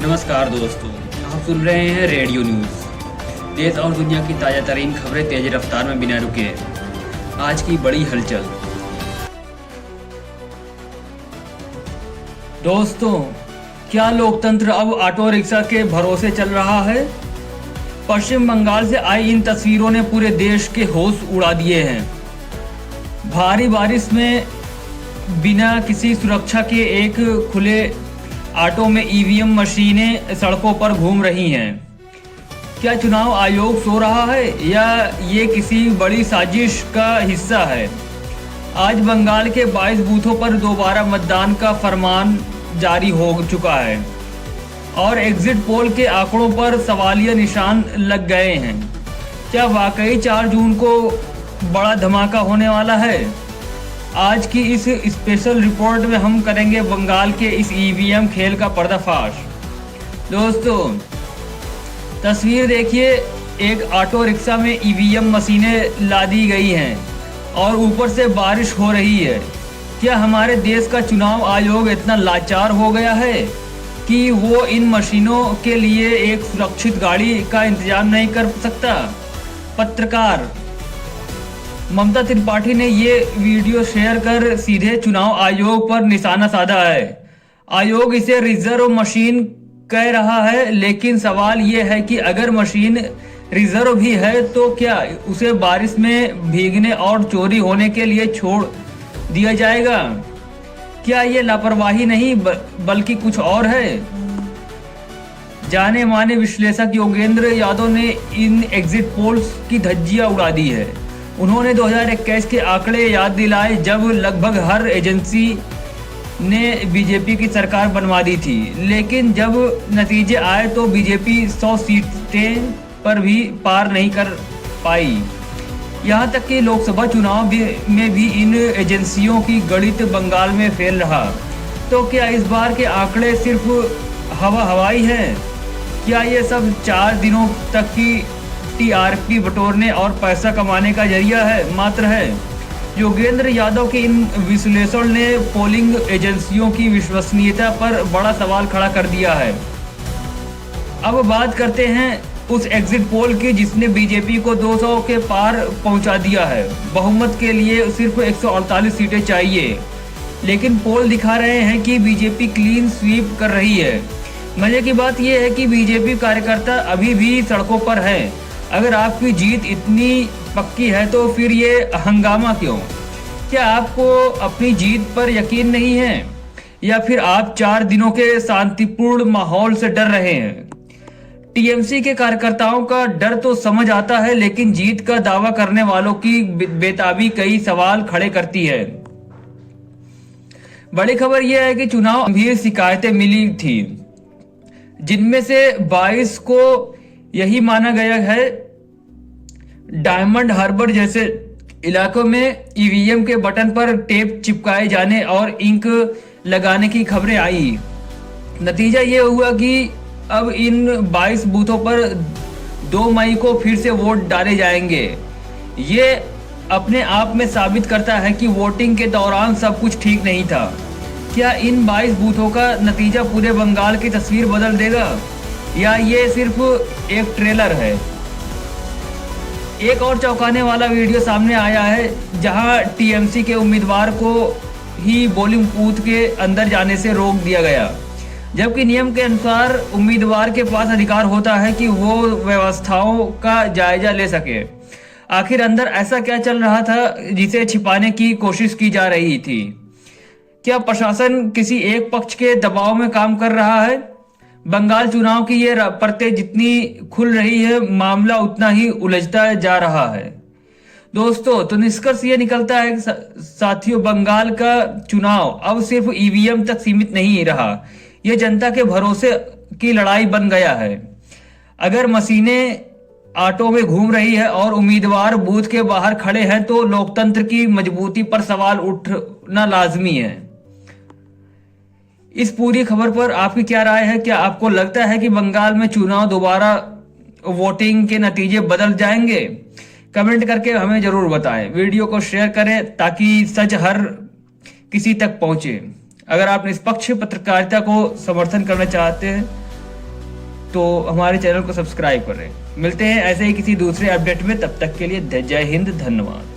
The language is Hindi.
नमस्कार दोस्तों, आप सुन रहे हैं रेडियो न्यूज़। देश और दुनिया की ताज़ा तरीन खबरें तेज रफ्तार में बिना रुके। आज की बड़ी हलचल। दोस्तों, क्या लोकतंत्र अब ऑटो रिक्शा के भरोसे चल रहा है? पश्चिम बंगाल से आई इन तस्वीरों ने पूरे देश के होश उड़ा दिए हैं। भारी बारिश में बिना किसी सुरक्षा के एक खुले ऑटो में ईवीएम मशीनें सड़कों पर घूम रही हैं। क्या चुनाव आयोग सो रहा है या ये किसी बड़ी साजिश का हिस्सा है? आज बंगाल के 22 बूथों पर दोबारा मतदान का फरमान जारी हो चुका है और एग्जिट पोल के आंकड़ों पर सवालिया निशान लग गए हैं। क्या वाकई 4 जून को बड़ा धमाका होने वाला है? आज की इस स्पेशल रिपोर्ट में हम करेंगे बंगाल के इस ईवीएम खेल का पर्दाफाश। दोस्तों, तस्वीर देखिए, एक ऑटो रिक्शा में ईवीएम मशीनें लादी गई हैं और ऊपर से बारिश हो रही है। क्या हमारे देश का चुनाव आयोग इतना लाचार हो गया है कि वो इन मशीनों के लिए एक सुरक्षित गाड़ी का इंतजाम नहीं कर सकता? पत्रकार ममता त्रिपाठी ने ये वीडियो शेयर कर सीधे चुनाव आयोग पर निशाना साधा है। आयोग इसे रिजर्व मशीन कह रहा है, लेकिन सवाल ये है कि अगर मशीन रिजर्व भी है तो क्या उसे बारिश में भीगने और चोरी होने के लिए छोड़ दिया जाएगा? क्या ये लापरवाही नहीं बल्कि कुछ और है? जाने माने विश्लेषक योगेंद्र यादव ने इन एग्जिट पोल्स की धज्जियां उड़ा दी है। उन्होंने 2021 के आंकड़े याद दिलाए जब लगभग हर एजेंसी ने बीजेपी की सरकार बनवा दी थी, लेकिन जब नतीजे आए तो बीजेपी 100 सीटें पर भी पार नहीं कर पाई। यहां तक कि लोकसभा चुनाव में भी इन एजेंसियों की गणित बंगाल में फेल रहा। तो क्या इस बार के आंकड़े सिर्फ हवाई हैं? क्या ये सब 4 दिनों तक की टीआरपी बटोरने और पैसा कमाने का जरिया मात्र है? योगेंद्र यादव के इन विश्लेषण ने पोलिंग एजेंसियों की विश्वसनीयता पर बड़ा सवाल खड़ा कर दिया है। अब बात करते हैं उस एग्जिट पोल की जिसने बीजेपी को 200 के पार पहुंचा दिया है। बहुमत के लिए सिर्फ 148 सीटें चाहिए, लेकिन पोल दिखा रहे हैं कि बीजेपी क्लीन स्वीप कर रही है। मजे की बात यह है कि बीजेपी कार्यकर्ता अभी भी सड़कों पर हैं। अगर आपकी जीत इतनी पक्की है तो फिर ये हंगामा क्यों? क्या आपको अपनी जीत पर यकीन नहीं है या फिर आप 4 दिनों के शांतिपूर्ण माहौल से डर रहे हैं? टीएमसी के कार्यकर्ताओं का डर तो समझ आता है, लेकिन जीत का दावा करने वालों की बेताबी कई सवाल खड़े करती है। बड़ी खबर यह है कि चुनाव गंभीर शिकायतें मिली थी, जिनमें से 22 को यही माना गया है। डायमंड हार्बर जैसे इलाकों में ईवीएम के बटन पर टेप चिपकाए जाने और इंक लगाने की खबरें आई। नतीजा ये हुआ कि अब इन 22 बूथों पर 2 मई को फिर से वोट डाले जाएंगे। ये अपने आप में साबित करता है कि वोटिंग के दौरान सब कुछ ठीक नहीं था। क्या इन 22 बूथों का नतीजा पूरे बंगाल की तस्वीर बदल देगा या ये सिर्फ एक ट्रेलर है? एक और चौंकाने वाला वीडियो सामने आया है जहां टीएमसी के उम्मीदवार को ही पोलिंग बूथ के अंदर जाने से रोक दिया गया, जबकि नियम के अनुसार उम्मीदवार के पास अधिकार होता है कि वो व्यवस्थाओं का जायजा ले सके। आखिर अंदर ऐसा क्या चल रहा था जिसे छिपाने की कोशिश की जा रही थी? क्या प्रशासन किसी एक पक्ष के दबाव में काम कर रहा है? बंगाल चुनाव की ये परतें जितनी खुल रही है, मामला उतना ही उलझता जा रहा है। दोस्तों, तो निष्कर्ष ये निकलता है साथियों, बंगाल का चुनाव अब सिर्फ ईवीएम तक सीमित नहीं रहा, ये जनता के भरोसे की लड़ाई बन गया है। अगर मशीनें ऑटो में घूम रही है और उम्मीदवार बूथ के बाहर खड़े हैं तो लोकतंत्र की मजबूती पर सवाल उठना लाजमी है। इस पूरी खबर पर आपकी क्या राय है? क्या आपको लगता है कि बंगाल में चुनाव दोबारा वोटिंग के नतीजे बदल जाएंगे? कमेंट करके हमें जरूर बताएं। वीडियो को शेयर करें ताकि सच हर किसी तक पहुंचे। अगर आप निष्पक्ष पत्रकारिता को समर्थन करना चाहते हैं तो हमारे चैनल को सब्सक्राइब करें। मिलते हैं ऐसे ही किसी दूसरे अपडेट में, तब तक के लिए जय हिंद, धन्यवाद।